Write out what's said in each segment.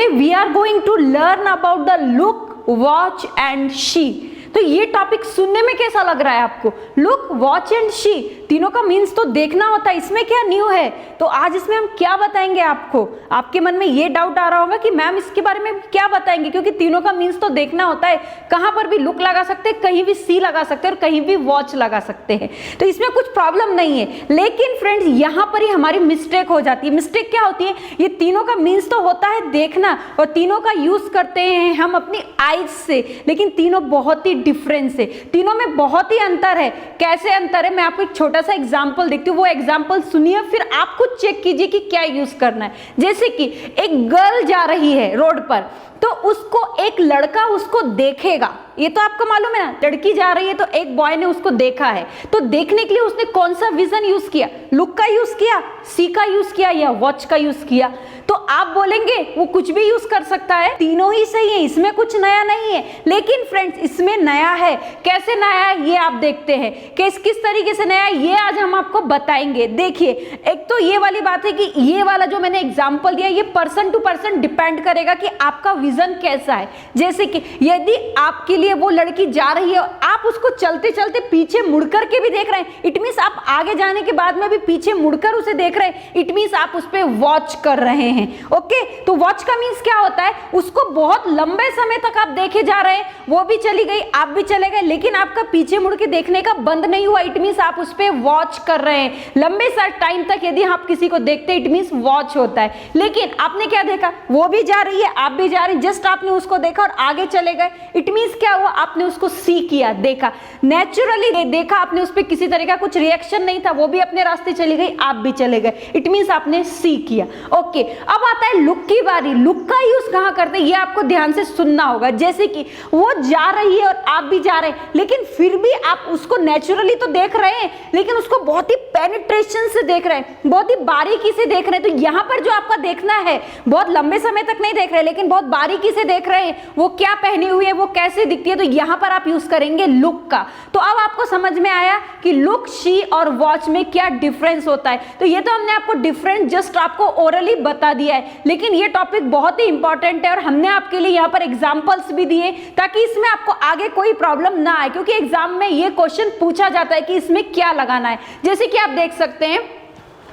Today we are going to learn about the look, watch and see. तो ये topic सुनने में कैसा लग रहा है आपको? लुक, वॉच एंड शी, तीनों का मीन्स तो देखना होता है, इसमें क्या न्यू है? तो आज इसमें हम क्या बताएंगे आपको? आपके मन में ये डाउट आ रहा होगा कि मैम इसके बारे में क्या बताएंगे, क्योंकि तीनों का मीन्स तो देखना होता है। कहां पर भी लुक लगा सकते हैं, कहीं भी सी लगा सकते हैं और कहीं भी वॉच लगा सकते हैं, तो इसमें कुछ प्रॉब्लम नहीं है। लेकिन फ्रेंड्स यहां पर ही हमारी मिस्टेक हो जाती है। मिस्टेक क्या होती है? ये तीनों का मीन्स तो होता है देखना, और तीनों का यूज करते हैं हम अपनी आईज से, लेकिन तीनों बहुत ही डिफरेंस है, तीनों में बहुत ही अंतर है। कैसे अंतर है, मैं आपको एक छोटा सा एग्जांपल देखती हूँ, वो एग्जांपल सुनिए, फिर आप खुद चेक कीजिए कि क्या यूज करना है। जैसे कि एक गर्ल जा रही है रोड पर, तो उसको एक लड़का उसको देखेगा, ये तो आपको मालूम है ना, लड़की जा रही है तो एक बॉय ने उसको देखा है, तो देखने के लिए उसने कौन सा विजन यूज किया? लुक का यूज किया, सी का यूज किया या वॉच का यूज किया? तो आप बोलेंगे वो कुछ भी यूज कर सकता है, तीनों ही सही है, इसमें कुछ नया नहीं है। लेकिन फ्रेंड्स इसमें नया है। कैसे नया है ये आप देखते हैं, किस तरीके से नया है ये आज हम आपको बताएंगे। देखिए, एक तो ये वाली बात है कि ये वाला जो मैंने एग्जांपल दिया, ये पर्सन टू पर्सन डिपेंड करेगा कि आपका विजन कैसा है। जैसे कि यदि आपके लिए वो लड़की जा रही है, आप उसको चलते चलते पीछे मुड़कर के भी देख रहे हैं, इट मींस आप आगे जाने के बाद में भी पीछे मुड़कर उसे देख रहे हैं, इट मींस आप उस पर वॉच कर रहे हैं। ओके, तो वॉच का मींस क्या होता है? उसको बहुत लंबे समय तक आप देखे जा रहे हैं, वो भी चली गई, आप भी चले गए, लेकिन आपका पीछे मुड़ के देखने का बंद नहीं हुआ, इट मींस आप उस पर वॉच कर रहे हैं लंबे सारे टाइम तक। यदि आप किसी को देखते हैं, इट मींस वॉच होता है। लेकिन आपने क्या देखा? वो भी जा रही है, आप भी जा रहे हैं, जस्ट आपने उसको देखा और आगे चले गए, इट मींस क्या हुआ? आपने उसको सी किया, देखा, नेचुरली देखा आपने, उस पर किसी तरह का कुछ रिएक्शन नहीं था, वो भी अपने रास्ते चली गई, आप भी चले गए, इट मींस आपने सी किया। ओके, अब आता है लुक की बारी। लुक का यूज कहां करते हैं ये आपको ध्यान से सुनना होगा। जैसे कि वो जा रही है और आप भी जा रहे हैं, लेकिन फिर भी आप उसको नेचुरली तो देख रहे हैं, लेकिन उसको बहुत ही पेनिट्रेशन से देख रहे हैं, बहुत ही बारीकी से देख रहे हैं। तो यहां पर जो आपका देखना है, बहुत लंबे समय तक नहीं देख रहे, लेकिन बहुत बारीकी से देख रहे हैं, वो क्या पहनी हुई है, वो कैसे दिखती है, तो यहां पर आप यूज करेंगे लुक का। तो अब आपको समझ में आया कि लुक, शी और वॉच में क्या डिफरेंस होता है। तो ये तो हमने आपको डिफरेंस जस्ट आपको ओरली बता दिया है, लेकिन ये टॉपिक बहुत ही इंपॉर्टेंट है और हमने आपके लिए यहाँ पर एग्जांपल्स भी दिए ताकि इसमें आपको आगे कोई प्रॉब्लम ना आए, क्योंकि एग्जाम में ये क्वेश्चन पूछा जाता है कि इसमें क्या लगाना है। जैसे कि आप देख सकते हैं,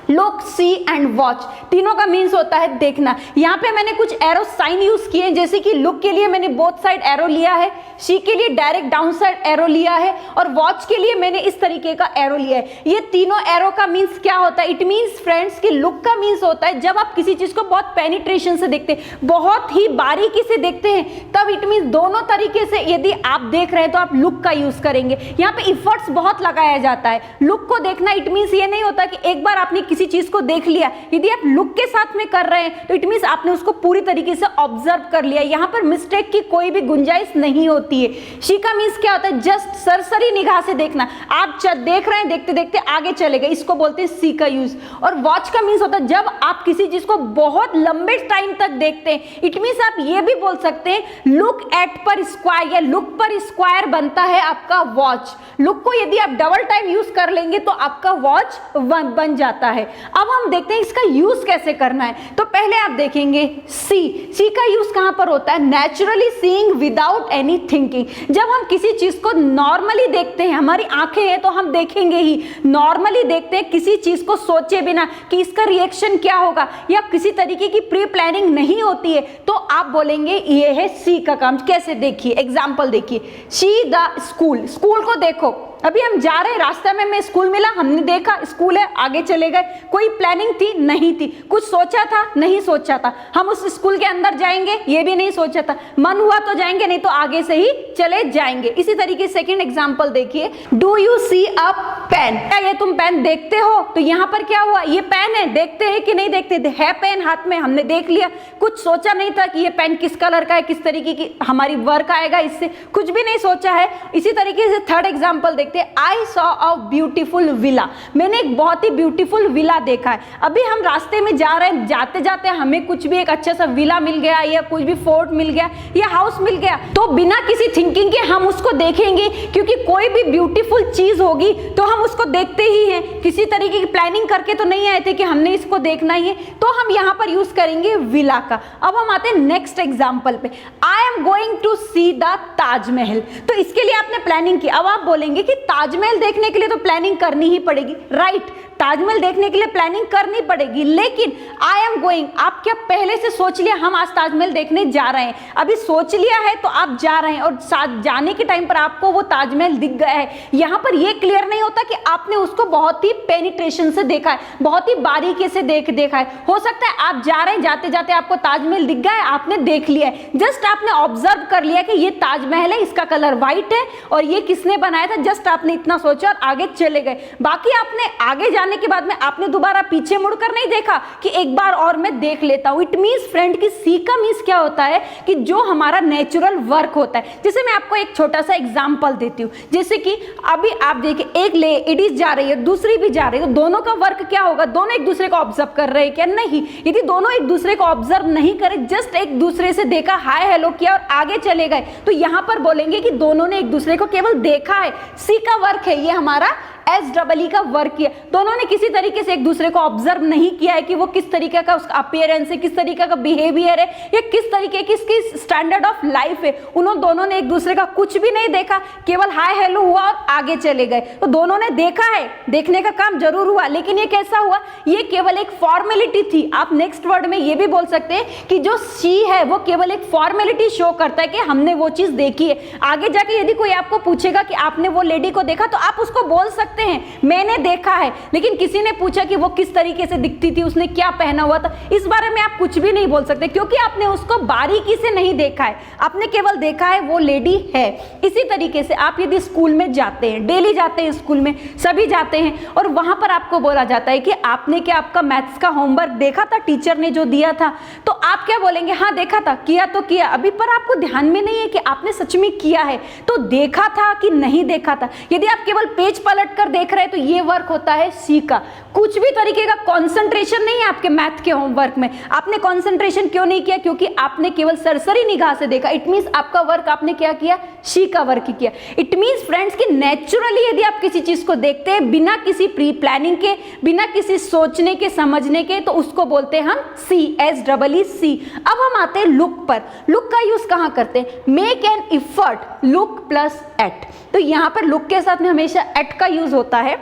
लुक, सी एंड वॉच, तीनों का मीन्स होता है देखना। यहाँ पे मैंने कुछ एरो साइन यूज किए हैं, जैसे कि लुक के लिए मैंने बोथ साइड एरो लिया है, सी के लिए डायरेक्ट डाउन साइड एरो लिया है, और वॉच के लिए मैंने इस तरीके का एरो लिया है। ये तीनों एरो का मीन्स क्या होता है? इट मीन्स फ्रेंड्स कि लुक का मीन्स होता है जब आप किसी चीज को बहुत पेनिट्रेशन से देखते हैं, बहुत ही बारीकी से देखते हैं, तब इट मीन्स दोनों तरीके से यदि आप देख रहे हैं तो आप लुक का यूज करेंगे। यहाँ पे इफर्ट्स बहुत लगाया जाता है। लुक को देखना इट मीन्स ये नहीं होता कि एक बार आपने किसी चीज को देख लिया, यदि आप लुक के साथ में कर रहे हैं तो इट मींस आपने उसको पूरी तरीके से ऑब्जर्व कर लिया, यहां पर मिस्टेक की कोई भी गुंजाइश नहीं होती है। शी का मींस क्या होता है? जस्ट सरसरी निगाह से देखना, आप देख रहे हैं, देखते देखते आगे चले गए, इसको बोलते हैं सी का यूज। और वॉच का मींस होता है जब आप किसी चीज को बहुत लंबे टाइम तक देखते हैं, इट मींस आप ये भी बोल सकते हैं लुक एट पर स्क्वायर या लुक पर स्क्वायर बनता है आपका वॉच। लुक को यदि आप डबल टाइम यूज कर लेंगे तो आपका वॉच बन जाता है। अब हम देखते हैं इसका यूज कैसे करना है। तो पहले आप देखेंगे सी का यूज कहां पर होता है? Naturally seeing without any thinking. जब हम किसी चीज को नॉर्मली देखते हैं, हमारी आंखें हैं तो हम देखेंगे ही, नॉर्मली देखते हैं किसी चीज को सोचे बिना कि इसका रिएक्शन क्या होगा, या किसी तरीके की प्री प्लानिंग नहीं होती है, तो आप बोलेंगे ये है सी का काम। कैसे? देखिए एग्जांपल देखिए, सी द स्कूल, स्कूल को देखो, अभी हम जा रहे हैं, रास्ते में हमें स्कूल मिला, हमने देखा स्कूल है, आगे चले गए, कोई प्लानिंग थी नहीं थी, कुछ सोचा था नहीं सोचा था, हम उस स्कूल के अंदर जाएंगे ये भी नहीं सोचा था, मन हुआ तो जाएंगे नहीं तो आगे से ही चले जाएंगे। इसी तरीके सेकंड एग्जांपल देखिए, do you see a pen, क्या ये तुम पेन देखते हो? तो यहाँ पर क्या हुआ, ये पेन है, देखते हैं कि नहीं देखते है, पेन हाथ में, हमने देख लिया, कुछ सोचा नहीं था कि ये पेन किस कलर का है, किस तरीके की हमारी वर्क आएगा, इससे कुछ भी नहीं सोचा है। इसी तरीके से थर्ड एग्जाम्पल देखिए, देखते हैं, I saw a beautiful villa, मैंने एक बहुत ही ब्यूटीफुल विला देखा है। अभी हम रास्ते में जा रहे हैं, जाते जाते हमें कुछ भी एक अच्छा सा विला मिल गया या कुछ भी फोर्ट मिल गया या हाउस मिल गया, तो बिना किसी थिंकिंग के हम उसको देखेंगे, क्योंकि कोई भी ब्यूटीफुल चीज होगी तो हम उसको देखते ही हैं। किसी तरीके की प्लानिंग करके तो नहीं आए थे कि हमने इसको देखना ही है, तो हम यहाँ पर यूज करेंगे विला का। अब हम आते हैं नेक्स्ट एग्जाम्पल पे, I am going to see the Taj Mahal. तो इसके लिए आपने प्लानिंग की। अब आप बोलेंगे कि ताजमहल देखने के लिए तो प्लानिंग करनी ही पड़ेगी, राइट, ताजमहल देखने के लिए प्लानिंग करनी पड़ेगी, लेकिन आई एम गोइंग, आप क्या पहले से सोच लिया हम आज ताजमहल देखने जा रहे हैं? अभी सोच लिया है तो आप जा रहे हैं और साथ जाने के टाइम पर आपको वो ताजमहल दिख गया है। यहां पर ये क्लियर नहीं होता कि आपने उसको बहुत ही पेनिट्रेशन से देखा है, बहुत ही बारीकी से देखा है। हो सकता है आप जा रहे हैं, जाते जाते आपको ताजमहल दिख गया है, आपने देख लिया है, जस्ट आपने ऑब्जर्व कर लिया कि ये ताजमहल है, इसका कलर व्हाइट है और ये किसने बनाया था, जस्ट आपने इतना सोचा और आगे चले गए। बाकी आपने आगे जाने के बाद में आपने दोबारा पीछे मुड़कर नहीं देखा कि एक बार और मैं देख लेता हूं। इट मींस फ्रेंड की सी का मींस क्या होता है कि जो हमारा नेचुरल वर्क होता है। जैसे मैं आपको एक छोटा सा एग्जांपल देती हूं, जैसे कि अभी आप देखिए एक लेडीज जा रही है, दूसरी भी जा रही है, तो दोनों का वर्क क्या होगा, दोनों एक दूसरे को ऑब्जर्व कर रहे हैं क्या? नहीं। यदि दोनों एक दूसरे को ऑब्जर्व नहीं करे, जस्ट एक दूसरे से देखा, हाय हेलो किया और आगे चले गए, तो यहां पर बोलेंगे कि दोनों ने एक दूसरे को केवल देखा है। सी का वर्क है ये हमारा, SEE का वर्क किया, दोनों ने किसी तरीके से एक दूसरे को ऑब्जर्व नहीं किया है कि वो किस तरीके का उसका अपीयरेंस है, किस तरीके का बिहेवियर है या किस तरीके की इसकी स्टैंडर्ड ऑफ लाइफ है। उन्होंने दोनों ने एक दूसरे का कुछ भी नहीं देखा, केवल हाय हेलो हुआ और आगे चले गए। तो दोनों ने देखा है, देखने का काम जरूर हुआ, लेकिन ये कैसा हुआ, ये केवल एक फॉर्मेलिटी थी। आप नेक्स्ट वर्ड में ये भी बोल सकते हैं कि जो सी है वो केवल एक फॉर्मेलिटी शो करता है कि हमने वो चीज देखी है। आगे जाके यदि कोई आपको पूछेगा कि आपने वो लेडी को देखा, तो आप उसको बोल सकते हैं मैंने देखा है, लेकिन किसी ने पूछा कि वो किस तरीके से दिखती थी, उसने क्या पहना हुआ था, इस बारे में आप कुछ भी नहीं बोल सकते, क्योंकि आपने उसको बारीकी से नहीं देखा है, आपने केवल देखा है वो लेडी है। इसी तरीके से आप यदि स्कूल में जाते हैं, डेली जाते हैं स्कूल में, सभी जाते हैं, और वहां पर आपको बोला जाता है कि आपने क्या आपका मैथ्स का होमवर्क देखा था, टीचर ने जो दिया था, तो आप क्या बोलेंगे, हाँ देखा था, किया तो किया, अभी पर आपको ध्यान में नहीं है कि आपने सच में किया है, तो देखा था कि नहीं देखा था। यदि आप केवल पेज पलट कर देख रहे हैं तो ये वर्क होता है सी का। कुछ भी तरीके का कंसंट्रेशन नहीं है आपके मैथ के होमवर्क में। आपने कंसंट्रेशन क्यों नहीं किया, क्योंकि आपने केवल सरसरी निगाह से देखा। इट मींस आपका वर्क आपने क्या किया, सी का वर्क ही किया। इट मींस फ्रेंड्स कि नेचुरली यदि आप किसी चीज को देखते हैं बिना किसी प्री प्लानिंग के, बिना किसी सोचने के, समझने के, तो उसको बोलते हैं हम SEE। अब हम आते हैं लुक पर। लुक का यूज कहां करते हैं, make an effort, look plus at. तो यहां पर लुक के साथ में हमेशा एट का यूज होता है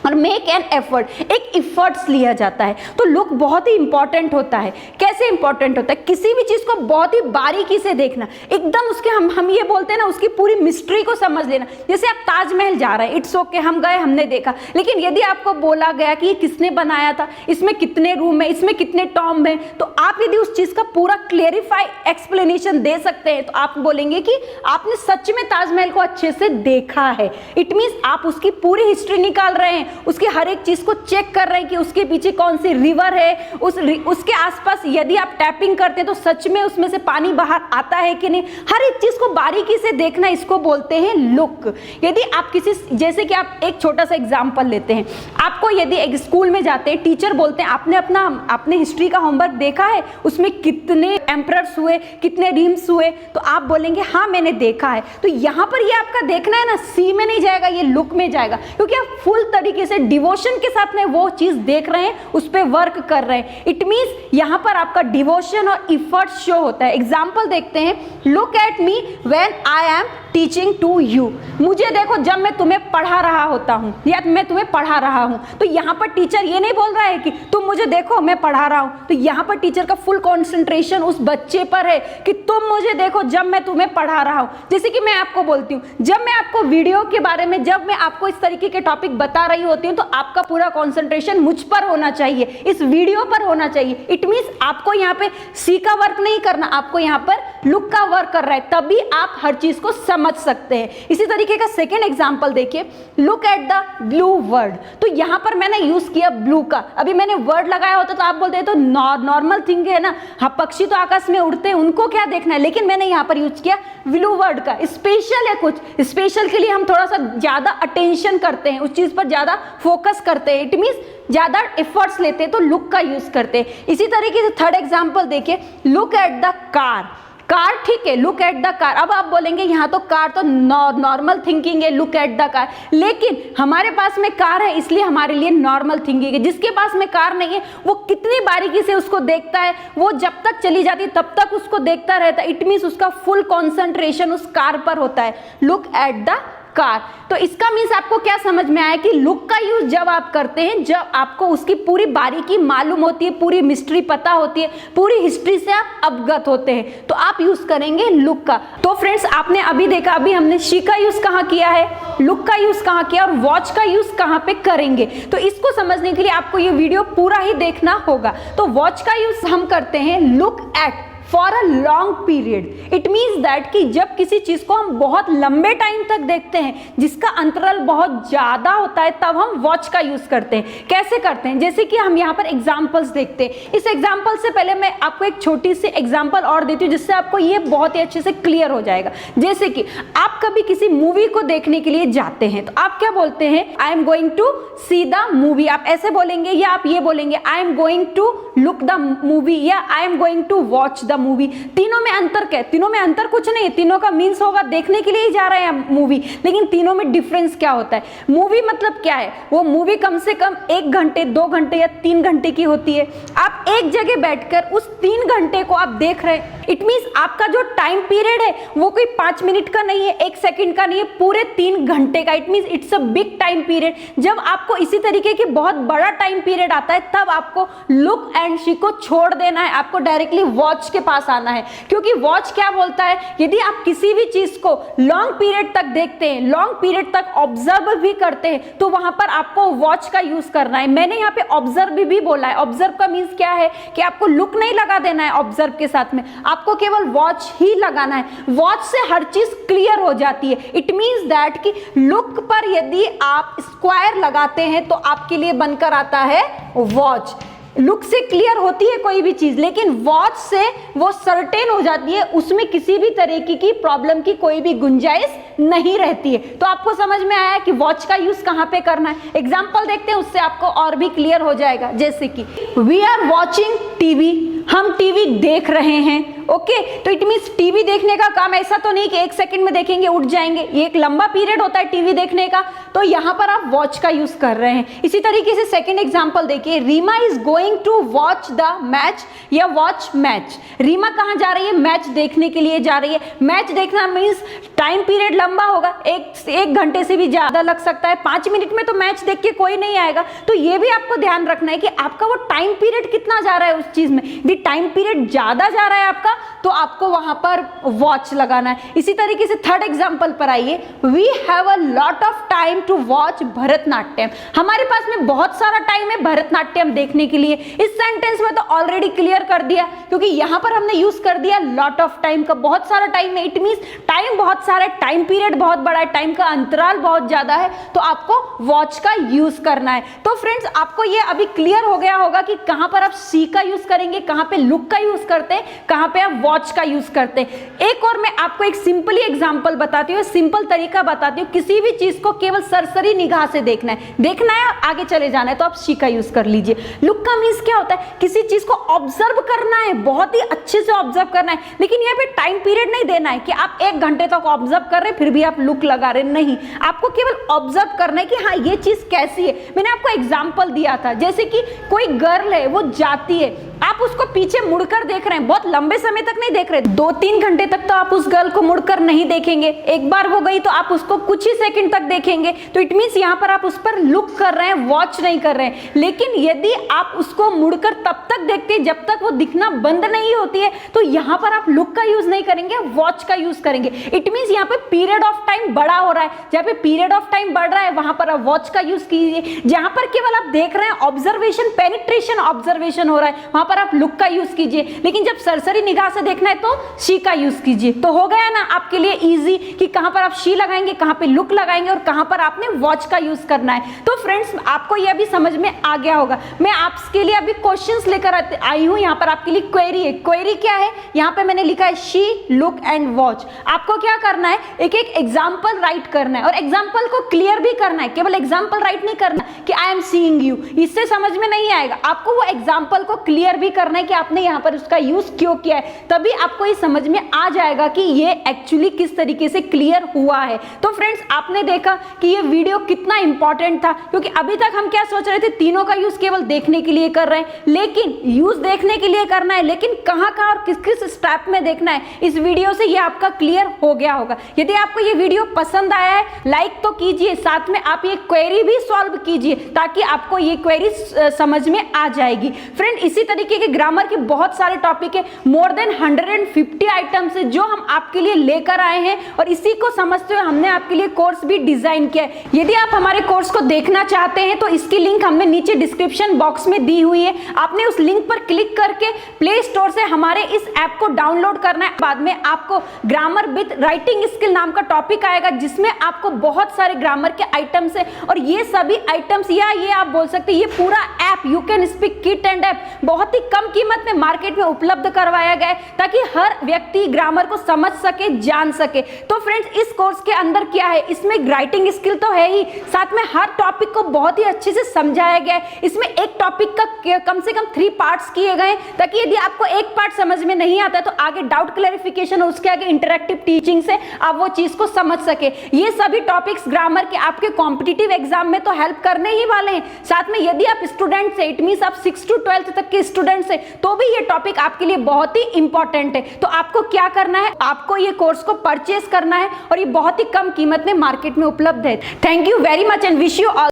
और मेक एन एफर्ट, एक एफर्ट्स लिया जाता है। तो लुक बहुत ही इंपॉर्टेंट होता है। कैसे इंपॉर्टेंट होता है, किसी भी चीज को बहुत ही बारीकी से देखना, एकदम उसके हम ये बोलते हैं ना, उसकी पूरी मिस्ट्री को समझ लेना। जैसे आप ताजमहल जा रहे हैं, इट्स ओके, हम गए, हमने देखा, लेकिन यदि आपको बोला गया कि ये किसने बनाया था, इसमें कितने रूम है, इसमें कितने टॉम्ब है, तो आप यदि उस चीज का पूरा क्लेरिफाई एक्सप्लेनेशन दे सकते हैं, तो आप बोलेंगे कि आपने सच में ताजमहल को अच्छे से देखा है। इट मींस आप उसकी पूरी हिस्ट्री निकाल रहे हैं, उसकी हर एक चीज को चेक कर रहे हैं कि उसके पीछे कौन सी रिवर है, उसके आसपास यदि आप टैपिंग करते हैं तो सच में उसमें से पानी बाहर आता है कि नहीं, हर एक चीज को बारीकी से देखना, इसको बोलते हैं लुक। यदि आप किसी, जैसे कि आप एक छोटा सा एग्जांपल लेते हैं, आपको यदि एक स्कूल में जाते हैं, टीचर बोलते हैं आपने हिस्ट्री का होमवर्क देखा है, उसमें कितने एम्परर्स हुए, कितने रिम्स हुए, तो आप बोलेंगे हाँ मैंने देखा है। तो यहां पर ये आपका देखना है ना, सी में नहीं जाएगा, ये लुक में जाएगा, क्योंकि आप फुल तरीके से डिवोशन के साथ में वो चीज देख रहे हैं, उस पे वर्क कर रहे हैं। इट मींस यहां पर आपका डिवोशन और इफर्ट शो होता है। एग्जांपल देखते हैं, look at me when I am teaching to you. मुझे देखो जब मैं तुम्हें पढ़ा रहा होता हूं या मैं तुम्हें पढ़ा रहा हूं। तो यहां पर टीचर ये नहीं बोल रहा है कि तुम मुझे देखो मैं पढ़ा रहा हूं, तो यहां पर टीचर का फुल कंसंट्रेशन उस बच्चे पर है कि तुम मुझे देखो जब मैं तुम्हें पढ़ा रहा हूं। जैसे कि मैं आपको बोलती हूं, जब मैं आपको वीडियो के बारे में, जब मैं आपको इस तरीके के टॉपिक बता रही होती हूं, तो आपका पूरा कंसंट्रेशन मुझ पर होना चाहिए, इस वीडियो पर होना चाहिए। इट मींस आपको यहाँ पे सी का वर्क नहीं करना, आपको यहाँ पर लुक का वर्क कर रहा है, तभी आप हर चीज को समझ समझ सकते हैं। इसी तरीके का सेकेंड एग्जाम्पल देखिए, look at the Blue World. तो यहाँ पर मैंने यूज किया ब्लू का, अभी मैंने वर्ड लगाया होता तो आप बोलते हैं तो नॉर्मल थिंग है ना, हाँ पक्षी तो आकाश में उड़ते हैं उनको क्या देखना है, लेकिन मैंने यहाँ पर यूज किया ब्लू वर्ड का। स्पेशल है, कुछ स्पेशल के लिए हम थोड़ा सा ज्यादा अटेंशन करते हैं, उस चीज पर ज्यादा फोकस करते हैं, इट मींस ज्यादा एफर्ट्स लेते हैं तो लुक का यूज करते हैं। इसी तरीके से थर्ड एग्जांपल देखिए, look at the car. Car ठीक है, लुक एट द कार। अब आप बोलेंगे यहाँ तो कार तो नॉर्मल थिंकिंग है, लुक एट द कार, लेकिन हमारे पास में कार है इसलिए हमारे लिए नॉर्मल थिंकिंग है। जिसके पास में कार नहीं है वो कितनी बारीकी से उसको देखता है, वो जब तक चली जाती है तब तक उसको देखता रहता है, इट मीन्स उसका फुल कॉन्सेंट्रेशन उस कार पर होता है, लुक एट द कार। तो इसका मीन्स आपको क्या समझ में आया कि लुक का यूज जब आप करते हैं जब आपको उसकी पूरी बारीकी मालूम होती है, पूरी मिस्ट्री पता होती है, पूरी हिस्ट्री से आप अवगत होते हैं, तो आप यूज करेंगे लुक का। तो फ्रेंड्स आपने अभी देखा, अभी हमने शी का यूज कहाँ किया है, लुक का यूज कहाँ किया और वॉच का यूज कहाँ पे करेंगे। तो इसको समझने के लिए आपको ये वीडियो पूरा ही देखना होगा। तो वॉच का यूज हम करते हैं look eight for a long period. It means that कि जब किसी चीज को हम बहुत लंबे टाइम तक देखते हैं, जिसका अंतराल बहुत ज्यादा होता है, तब हम वॉच का यूज करते हैं। कैसे करते हैं, जैसे कि हम यहाँ पर एग्जांपल्स देखते हैं। इस एग्जांपल से पहले मैं आपको एक छोटी सी एग्जांपल और देती हूँ जिससे आपको ये बहुत ही अच्छे से क्लियर हो जाएगा। जैसे कि आप कभी किसी मूवी को देखने के लिए जाते हैं तो आप क्या बोलते हैं, I am going to see the movie, आप ऐसे बोलेंगे, या आप ये बोलेंगे I am going to look the movie, या I am going to watch the movie. तीनों में अंतर क्या है, तीनों में अंतर कुछ नहीं है, तीनों का मीन्स होगा देखने के लिए ही जा रहे हैं मूवी, लेकिन तीनों में डिफरेंस क्या होता है। मूवी मतलब क्या है, वो मूवी कम से कम 1 घंटे 2 घंटे या 3 घंटे की होती है। आप एक जगह बैठकर उस 3 घंटे को आप देख रहे हैं, इट मीन्स आपका जो टाइम पीरियड है वो कोई 5 मिनट का नहीं है, 1 सेकंड का नहीं है, पूरे 3 घंटे का। It means it's a big time period. जब आपको इसी तरीके की बहुत बड़ा टाइम पीरियड आता है तब आपको लुक एंड शी को छोड़ देना है, आपको डायरेक्टली वॉच के पास आना है। क्योंकि वॉच क्या बोलता है, यदि आप किसी भी चीज को लॉन्ग पीरियड तक देखते हैं, लॉन्ग पीरियड तक ऑब्जर्व भी करते हैं, तो वहां पर आपको वॉच का यूज करना है। मैंने यहाँ पे ऑब्जर्व भी बोला है। ऑब्जर्व का मीन्स क्या है कि आपको लुक नहीं लगा देना है ऑब्जर्व के साथ में, आपको केवल वॉच ही लगाना है। वॉच से हर चीज क्लियर हो जाती है। इट मीन्स दैट कि लुक पर यदि आप स्क्वायर लगाते हैं तो आपके लिए बनकर आता है वॉच। लुक से क्लियर होती है कोई भी चीज, लेकिन वॉच से वो सर्टेन हो जाती है, उसमें किसी भी तरीके की प्रॉब्लम की कोई भी गुंजाइश नहीं रहती है। तो आपको समझ में आया कि वॉच का यूज कहां पे करना है। एग्जांपल देखते हैं, उससे आपको और भी क्लियर हो जाएगा। जैसे कि वी आर वॉचिंग टीवी, हम टीवी देख रहे हैं। ओके, तो इट मीन्स टीवी देखने का काम ऐसा तो नहीं कि 1 सेकंड में देखेंगे उठ जाएंगे, ये एक लंबा पीरियड होता है टीवी देखने का, तो यहां पर आप वॉच का यूज कर रहे हैं। इसी तरीके से सेकंड एग्जांपल देखिए, Reema is going to watch the match या वॉच मैच। रीमा कहां जा रही है, मैच देखने के लिए जा रही है। मैच देखना मीन्स टाइम पीरियड लंबा होगा, एक घंटे से भी ज्यादा लग सकता है, 5 मिनट में तो मैच देख के कोई नहीं आएगा। तो ये भी आपको ध्यान रखना है कि आपका वो टाइम पीरियड कितना जा रहा है उस चीज में। यदि टाइम पीरियड ज्यादा जा रहा है आपका तो आपको वहां पर वॉच लगाना है। इसी तरीके से थर्ड एग्जांपल पर आइए, we have a lot of time to watch Bharatanatyam. हमारे पास में बहुत सारा टाइम है भरतनाट्यम देखने के लिए। इस सेंटेंस में तो ऑलरेडी क्लियर कर दिया, क्योंकि यहां पर हमने यूज कर दिया लॉट ऑफ टाइम का, बहुत सारा टाइम है। इट मींस टाइम बहुत सारा है, टाइम पीरियड बहुत बड़ा है, टाइम का अंतराल बहुत ज्यादा है, तो आपको वॉच का यूज करना है। तो फ्रेंड्स आपको ये अभी क्लियर हो गया होगा कि कहां पर आप सी का यूज करेंगे, कहां पे लुक का यूज करते हैं, कहां पे आप वॉच का यूज करते हैं। एक और मैं आपको एक सिंपली एग्जांपल बताती हूँ, सिंपल तरीका बताती हूँ। किसी भी चीज को केवल सरसरी निगाह से देखना है, आगे चले जाना है, तो आप शी का यूज कर लीजिए। लुक का मीन्स क्या होता है, किसी चीज को ऑब्जर्व करना है, बहुत ही अच्छे से ऑब्जर्व करना है, लेकिन यहाँ पे टाइम पीरियड नहीं देना है कि आप 1 घंटे तक ऑब्जर्व कर रहे हैं फिर भी आप लुक लगा रहे, नहीं। आपको केवल ऑब्जर्व करना है कि हाँ ये चीज कैसी है। मैंने आपको एग्जाम्पल दिया था, जैसे कि कोई गर्ल है वो जाती है, आप उसको पीछे मुड़कर देख रहे हैं, बहुत लंबे समय तक नहीं देख रहे, 2-3 घंटे तक तो आप उस गर्ल को मुड़कर नहीं देखेंगे। एक बार वो गई तो आप उसको कुछ ही सेकंड तक देखेंगे, तो इट मींस यहाँ पर आप उस पर लुक कर रहे हैं, वॉच नहीं कर रहे हैं। लेकिन यदि आप उसको मुड़कर तब तक देखते हैं जब तक वो दिखना बंद नहीं होती है, तो यहाँ पर आप लुक का यूज नहीं करेंगे, वॉच का यूज करेंगे। इट मींस यहाँ पे पीरियड ऑफ टाइम बड़ा हो रहा है, जहाँ पे पीरियड ऑफ टाइम बढ़ रहा है वहां पर आप वॉच का यूज कीजिए। जहां पर केवल आप देख रहे हैं ऑब्जर्वेशन, पेनिट्रेशन ऑब्जर्वेशन हो रहा है, वहां पर आप लुक का यूज कीजिए, लेकिन जब सरसरी निगाह से देखना है तो शी का यूज कीजिए। तो हो गया ना आपके लिए इजी कि कहां पर आप शी लगाएंगे, कहां पे लुक लगाएंगे और कहां पर आपने वॉच का यूज करना है। तो फ्रेंड्स आपको यह भी समझ में आ गया होगा। मैं आपके लिए अभी क्वेश्चंस लेकर आई हूं, यहाँ पर आपके लिए क्वेरी है। क्वेरी क्या है, यहाँ पे मैंने लिखा है शी, लुक एंड वॉच। आपको क्या करना है, एक एक एग्जाम्पल राइट करना है और एग्जाम्पल को क्लियर भी करना है। केवल एग्जाम्पल राइट नहीं करना कि आई एम सीइंग यू, इससे समझ में नहीं आएगा। आपको वो एग्जाम्पल को क्लियर भी करना है कि आपने यहाँ पर उसका यूज क्यों किया है, तभी आपको ये समझ में आ जाएगा कि ये एक्चुअली किस तरीके से क्लियर हुआ है। तो फ्रेंड्स आपने देखा कि ये वीडियो कितना इंपॉर्टेंट था, क्योंकि अभी तक हम क्या सोच रहे थे, तीनों का यूज केवल देखने के लिए कर रहे हैं, लेकिन यूज देखने के लिए करना है, लेकिन कहां कहां और किस किस स्टेप में देखना है, इस वीडियो से ये आपका क्लियर हो गया होगा। यदि आपको ये वीडियो पसंद आया है लाइक तो कीजिए, साथ में आप ये क्वेरी भी सॉल्व कीजिए ताकि आपको ये क्वेरी समझ में आ जाएगी। फ्रेंड इसी तरीके के ग्रामर के बहुत सारे टॉपिक है, मोर देन 150 आइटम्स है जो हम आपके लिए लेकर आए हैं और इसी को समझते हुए हमने आपके लिए कोर्स भी डिजाइन किया है। यदि आप हमारे कोर्स को देखना चाहते हैं तो इसकी लिंक हमने नीचे डिस्क्रिप्शन बॉक्स में दी हुई है। आपने उस लिंक पर क्लिक करके प्ले स्टोर से हमारे इस ऐप को डाउनलोड करना है। बाद में आपको ग्रामर विद राइटिंग स्किल नाम का टॉपिक आएगा जिसमें आपको बहुत सारे ग्रामर के आइटम्स है और ये सभी आइटम्स या ये आप बोल सकते हैं ये पूरा app you can speak kit and app बहुत ही कम कीमत में मार्केट में उपलब्ध करवाया गया है ताकि हर व्यक्ति ग्रामर को समझ सके, जान सके। तो फ्रेंड्स इस कोर्स के अंदर क्या है, इसमें राइटिंग स्किल तो है ही, साथ में हर टॉपिक को बहुत ही अच्छे से समझाया गया है। इसमें एक टॉपिक का कम से कम 3 पार्ट्स किए गए ताकि यदि आपको एक पार्ट समझ में नहीं आता तो आगे डाउट क्लैरिफिकेशन और उसके आगे इंटरैक्टिव टीचिंग से आप वो चीज को समझ सके। ये सभी टॉपिक्स ग्रामर के आपके कॉम्पिटिटिव एग्जाम में तो हेल्प करने ही वाले हैं। साथ में यदि आप स्टूडेंट से, इट मींस आप 6 to 12 तक के स्टूडेंट से, तो भी ये टॉपिक आपके लिए बहुत ही इंपॉर्टेंट है। तो आपको क्या करना है, आपको ये कोर्स को परचेज करना है और ये बहुत ही कम कीमत में मार्केट में उपलब्ध है। Thank you very much and wish you all